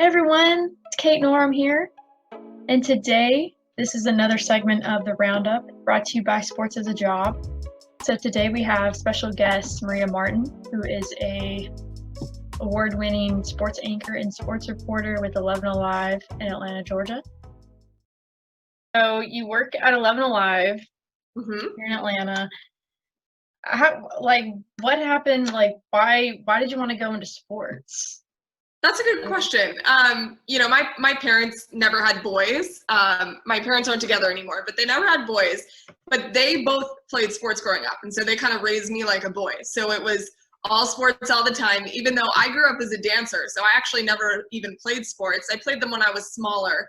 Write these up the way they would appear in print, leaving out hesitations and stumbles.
Hey everyone, it's Kate Norm here, and today this is another segment of the Roundup brought to you by Sports as a Job. So today we have special guest Maria Martin, who is a award-winning sports anchor and sports reporter with 11 Alive in Atlanta, Georgia. So you work at 11 Alive here in Atlanta. What happened? Why did you want to go into sports? That's a good question. My parents never had boys. My parents aren't together anymore, but they never had boys. But they both played sports growing up, and so they kind of raised me like a boy. So it was all sports all the time, even though I grew up as a dancer. So I actually never even played sports. I played them when I was smaller.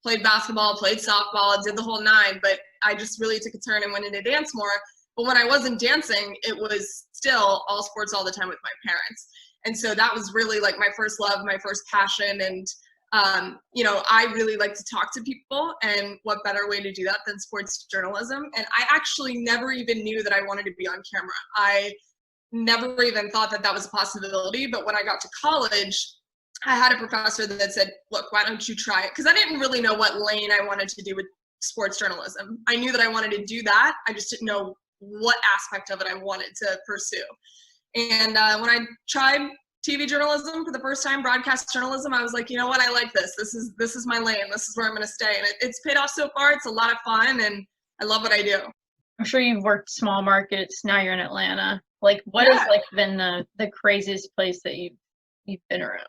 Played basketball, played softball, did the whole nine, but I just really took a turn and went into dance more. But when I wasn't dancing, it was still all sports all the time with my parents. And so that was really like my first love, my first passion. And, I really like to talk to people, and what better way to do that than sports journalism? And I actually never even knew that I wanted to be on camera. I never even thought that that was a possibility. But when I got to college, I had a professor that said, look, why don't you try it? Because I didn't really know what lane I wanted to do with sports journalism. I knew that I wanted to do that. I just didn't know what aspect of it I wanted to pursue. And when I tried TV journalism for the first time, broadcast journalism, I was like, you know what, I like this. This is my lane. This is where I'm going to stay. And it's paid off so far. It's a lot of fun, and I love what I do. I'm sure you've worked small markets. Now you're in Atlanta. What has been the craziest place that you've been around?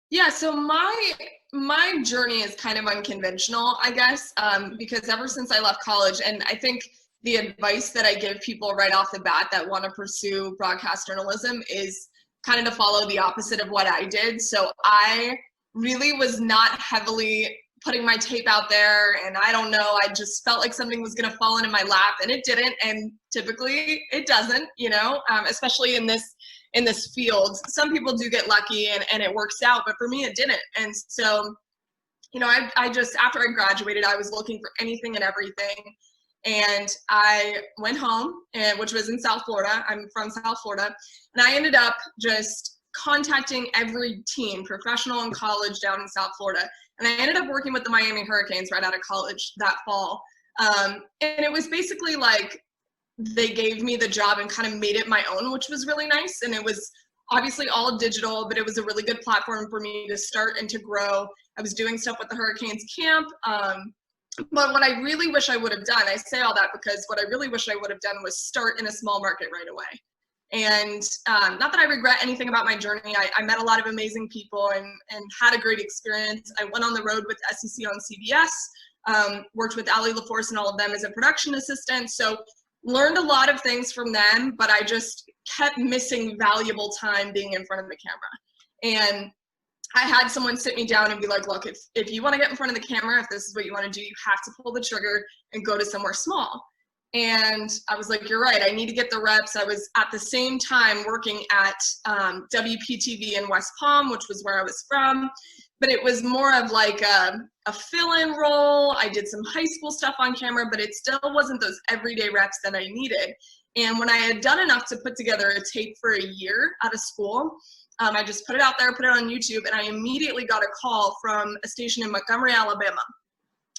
Yeah, so my journey is kind of unconventional, I guess, because ever since I left college, and I think the advice that I give people right off the bat that want to pursue broadcast journalism is kind of to follow the opposite of what I did. So I really was not heavily putting my tape out there, and I don't know, I just felt like something was going to fall into my lap, and it didn't, and typically it doesn't, especially in this field. Some people do get lucky and it works out, but for me it didn't. And so, I just, after I graduated, I was looking for anything and everything. And I went home, which was in South Florida. I'm from South Florida. And I ended up just contacting every team, professional and college, down in South Florida. And I ended up working with the Miami Hurricanes right out of college that fall. And it was basically like they gave me the job and kind of made it my own, which was really nice. And it was obviously all digital, but it was a really good platform for me to start and to grow. I was doing stuff with the Hurricanes camp. But what I really wish I would have done, I say all that because what I really wish I would have done was start in a small market right away. And not that I regret anything about my journey. I met a lot of amazing people and had a great experience. I went on the road with SEC on CBS, worked with Ali LaForce and all of them as a production assistant. So learned a lot of things from them, but I just kept missing valuable time being in front of the camera. And I had someone sit me down and be like, look, if you want to get in front of the camera, if this is what you want to do, you have to pull the trigger and go to somewhere small. And I was like, you're right, I need to get the reps. I was at the same time working at WPTV in West Palm, which was where I was from. But it was more of like a fill-in role. I did some high school stuff on camera, but it still wasn't those everyday reps that I needed. And when I had done enough to put together a tape for a year out of school, I just put it out there, put it on YouTube, and I immediately got a call from a station in Montgomery, Alabama.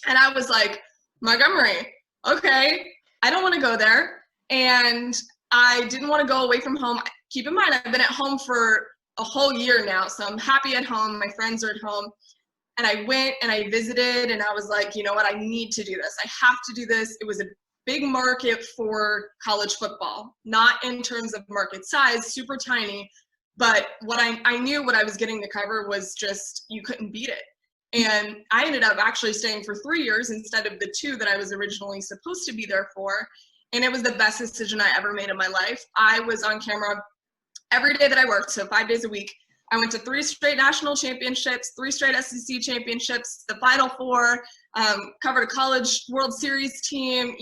And I was like, Montgomery, okay, I don't want to go there. And I didn't want to go away from home. Keep in mind, I've been at home for a whole year now, so I'm happy at home. My friends are at home. And I went and I visited, and I was like, you know what, I need to do this. I have to do this. It was a big market for college football, not in terms of market size, super tiny. But what I knew what I was getting to cover was just, you couldn't beat it. And I ended up actually staying for 3 years instead of the 2 that I was originally supposed to be there for. And it was the best decision I ever made in my life. I was on camera every day that I worked, so 5 days a week. I went to 3 straight national championships, 3 straight SEC championships, the Final Four, covered a college World Series team.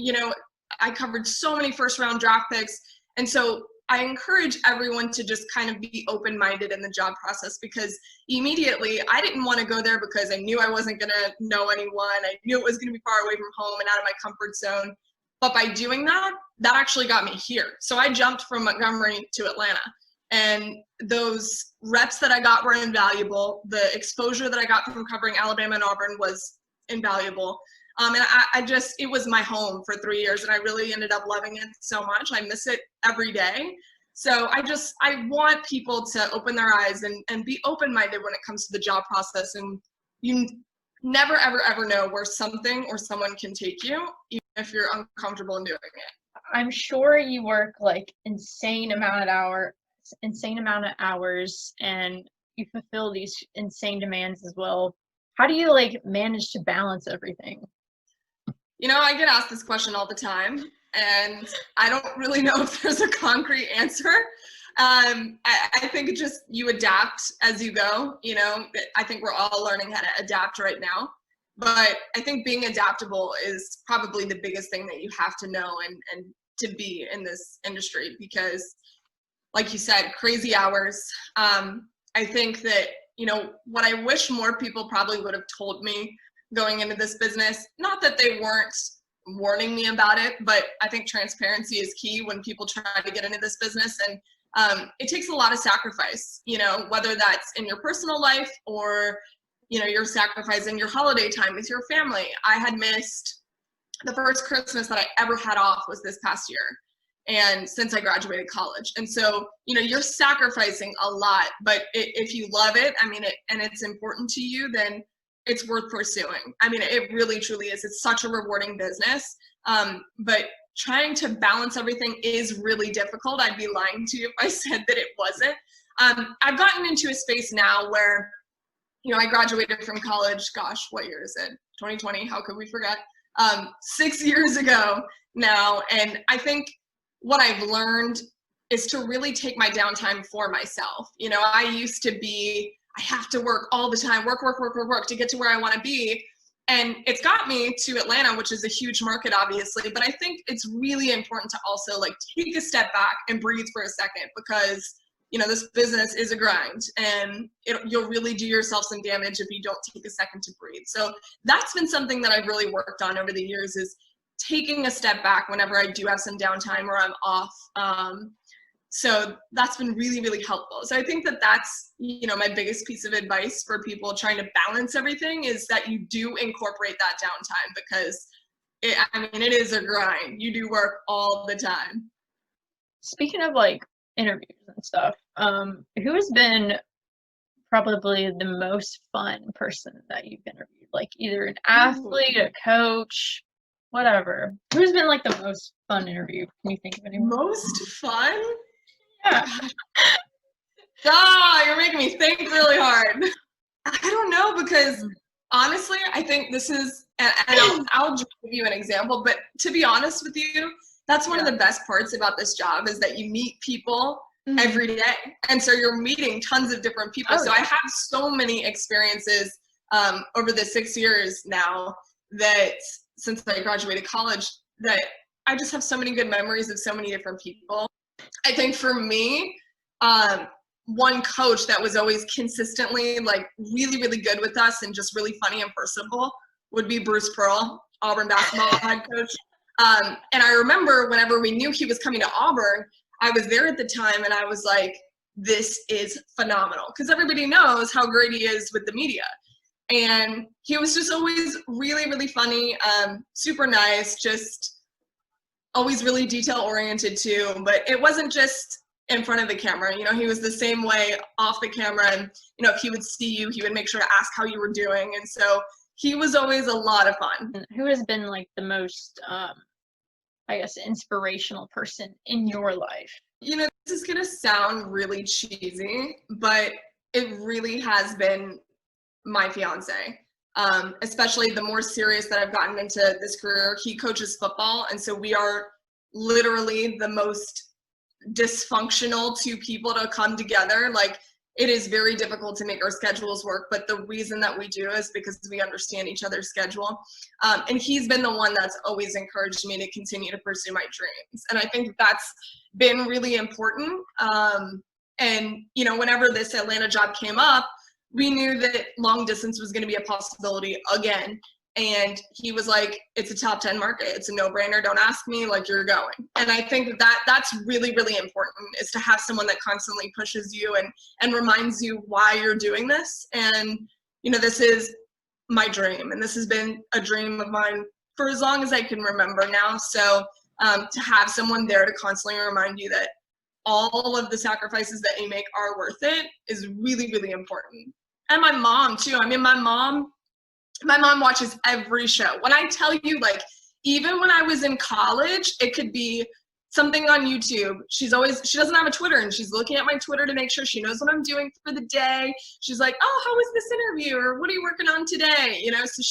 I covered so many first-round draft picks. And so I encourage everyone to just kind of be open-minded in the job process, because immediately I didn't want to go there because I knew I wasn't going to know anyone. I knew it was going to be far away from home and out of my comfort zone. But by doing that, that actually got me here. So I jumped from Montgomery to Atlanta. And those reps that I got were invaluable. The exposure that I got from covering Alabama and Auburn was invaluable. And it was my home for 3 years, and I really ended up loving it so much. I miss it every day. So I want people to open their eyes and be open-minded when it comes to the job process. And you never, ever, ever know where something or someone can take you, even if you're uncomfortable in doing it. I'm sure you work like insane amount of hours, and you fulfill these insane demands as well. How do you like manage to balance everything? I get asked this question all the time, and I don't really know if there's a concrete answer. I think it just, you adapt as you go. I think we're all learning how to adapt right now. But I think being adaptable is probably the biggest thing that you have to know and to be in this industry, because like you said, crazy hours. I think that, what I wish more people probably would have told me going into this business, not that they weren't warning me about it, but I think transparency is key when people try to get into this business. And it takes a lot of sacrifice, whether that's in your personal life or, you're sacrificing your holiday time with your family. I had missed the first Christmas that I ever had off was this past year. And since I graduated college. And so, you're sacrificing a lot, but if you love it, and it's important to you, then it's worth pursuing. It really, truly is. It's such a rewarding business. But trying to balance everything is really difficult. I'd be lying to you if I said that it wasn't. I've gotten into a space now where, I graduated from college, gosh, what year is it? 2020, how could we forget? 6 years ago now. And I think what I've learned is to really take my downtime for myself. I used to be, I have to work all the time, work to get to where I want to be. And it's got me to Atlanta, which is a huge market, obviously. But I think it's really important to also take a step back and breathe for a second, because, this business is a grind, and you'll really do yourself some damage if you don't take a second to breathe. So that's been something that I've really worked on over the years, is taking a step back whenever I do have some downtime or I'm off. So that's been really, really helpful. So I think that that's, my biggest piece of advice for people trying to balance everything, is that you do incorporate that downtime, because it is a grind. You do work all the time. Speaking of interviews and stuff, who has been probably the most fun person that you've interviewed? Either an athlete, a coach, whatever. Who's been the most fun interview? Can you think of anyone? Most fun? Yeah. You're making me think really hard. I don't know, because honestly, I think this is, and I'll just give you an example, but to be honest with you, that's one of the best parts about this job, is that you meet people every day. And so you're meeting tons of different people. So I have so many experiences over the 6 years now, that since I graduated college, that I just have so many good memories of so many different people. I think for me, one coach that was always consistently really, really good with us and just really funny and personable would be Bruce Pearl, Auburn basketball head coach. And I remember whenever we knew he was coming to Auburn, I was there at the time, and I was like, this is phenomenal, because everybody knows how great he is with the media. And he was just always really, really funny, super nice, just always really detail oriented too. But it wasn't just in front of the camera. He was the same way off the camera. And, if he would see you, he would make sure to ask how you were doing. And so he was always a lot of fun. Who has been the most, inspirational person in your life? This is going to sound really cheesy, but it really has been my fiance. Especially the more serious that I've gotten into this career. He coaches football, and so we are literally the most dysfunctional two people to come together. It is very difficult to make our schedules work, but the reason that we do is because we understand each other's schedule. And he's been the one that's always encouraged me to continue to pursue my dreams. And I think that's been really important. And, whenever this Atlanta job came up, we knew that long distance was going to be a possibility again. And he was like, it's a top 10 market. It's a no-brainer. Don't ask me, like, you're going. And I think that's really, really important, is to have someone that constantly pushes you and reminds you why you're doing this. And, this is my dream. And this has been a dream of mine for as long as I can remember now. So to have someone there to constantly remind you that all of the sacrifices that you make are worth it is really, really important. And my mom too. I mean, my mom watches every show. When I tell you, like, even when I was in college, it could be something on YouTube. She doesn't have a Twitter, and she's looking at my Twitter to make sure she knows what I'm doing for the day. She's like, oh, how was this interview? Or what are you working on today? So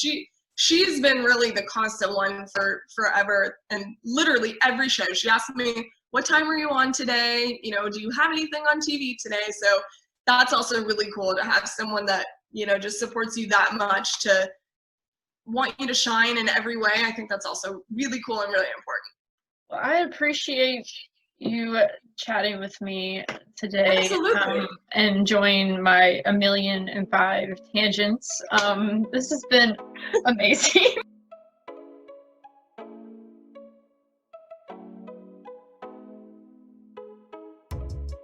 she's been really the constant one for forever, and literally every show. She asks me, what time are you on today? Do you have anything on TV today? So that's also really cool to have someone that, just supports you that much to want you to shine in every way. I think that's also really cool and really important. Well, I appreciate you chatting with me today. Absolutely. And enjoying my 1,000,005 tangents. This has been amazing.